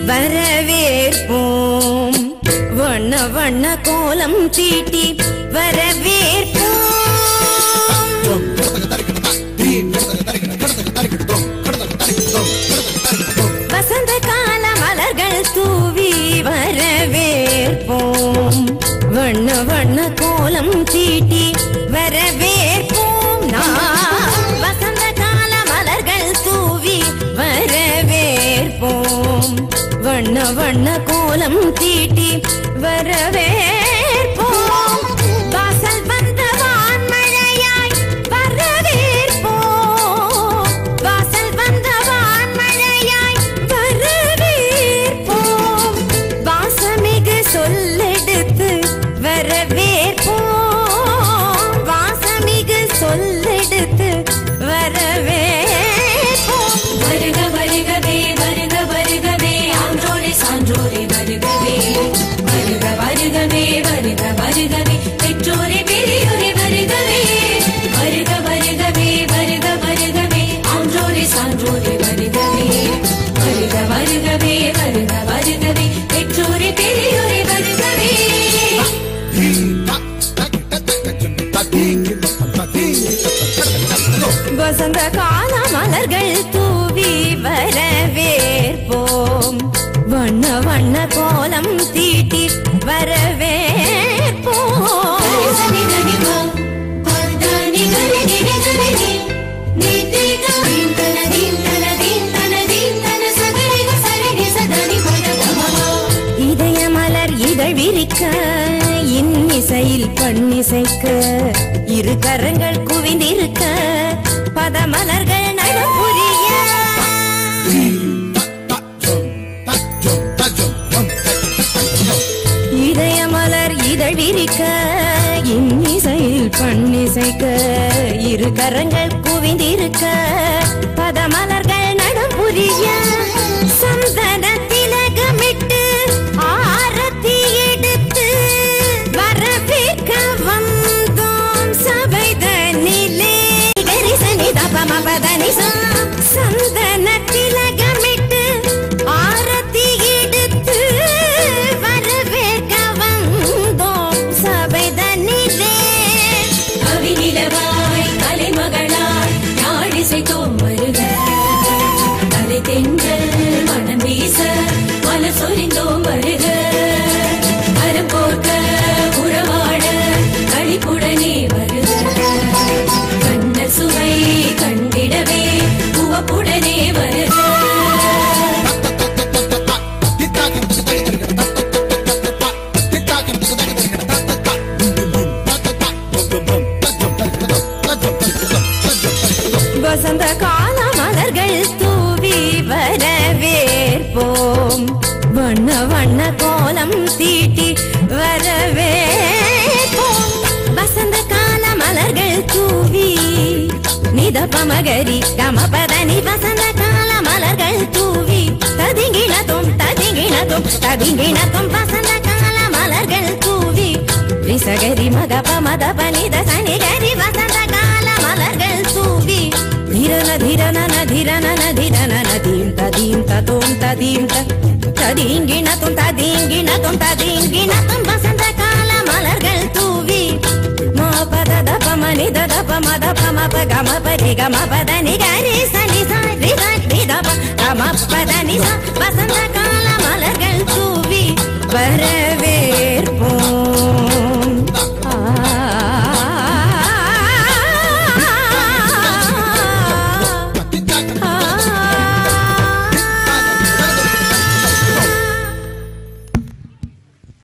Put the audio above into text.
வரவேற்போம் வண்ண வண்ண கோலம் தீட்டி வரவேற்போம் வசந்த கால மலர்கள் தூவி வரவேற்போம் வண்ண வண்ண கோலம் தீட்டி வரவேற்போம் வசந்த கால மலர்கள் தூவி வரவேற்போம் வண்ண வண்ண கோலம் தீட்டி வரவேற்போம் வாசல் வந்த வான்மழையாய் வரவேற்போம் வாசல் வந்த வான்மழையாய் வரவேற்போம் வாசமிகு சொல்லெடுத்து வரவேற்போம் வாசமிகு சொல்லெடுத்து வரவேற்போம் வருக வருகவே வருக வருகவே ஆன்றோரே சான்றோரே வருகவே வருக வருகவே வருக வருகவே பெற்றோரே பெரியோரே வருகவே வருக வருகவே வருக வருகவே ஆன்றோரே சான்றோரே வருகவே வருக வருகவே வருக வருகவே பெற்றோரே பெரியோரே வருகவே வசந்த கால மலர்கள் தூவி வரவேற்போம் வண்ண வண்ண கோலம் தீட்டி வரவேற்போம் இதய மலர் இதழ் விரிக்க இன்னிசையில் பண்ணிசைக்க இரு கரங்கள் குவிந்திருக்க பதமலர்கள் நடம் புரிய இதய மலர் இதழ் விரிக்க இன்னிசையில் பண்ணிசைக்க இரு கரங்கள் குவிந்திருக்க பதமலர்கள் நடம் புரிய சந்தன திலகமிட்டு ஆரத்தி எடுத்து வரவேற்க வந்தோம் சபைதனிலே சந்தன திலகமிட்டு ஆரத்தி எடுத்து வரவேற்க வந்தோம் சபைதனிலே கவிநிலவாய் கலைமகளாய் நாடிசைத்தோம் வருக கலை தென்றல் மனம் வீச மலர் சொரிந்தோம் வருக அறம் போர்க்க உறவாட களிப்புடனே வருக கண்ண சுவை கண்டிடவே உவப்புடனே வருக வசந்த கால மலர்கள் தூவி வரவேற்போம் வண்ண வண்ண கோலம் தீட்டி வரவேற்போம் வசந்த கால மலர்கள் தூவி நிதபமகரி கமபதனி வசந்த கால மலர்கள் தூவி ததிங்கிணத்தும் ததிங்கிணத்தும் ததிங்கிணத்தும் வசந்த கால மலர்கள் தூவி விசகரி மதப மதப நித சனிகரி வசந்த கால மலர்கள் தூவி धिरन धिरन न धिरन न धिरन न धीम तदीम ततोम तदीम तदींगिण तुम तदींगिण तुम वसंत काल मलர்கள் தூவி மா பத தப மனி தப மத பம ப கம பரி கம பத நி கரி சனி ச ரி த ரி தப கம பத நி ச வசந்த கால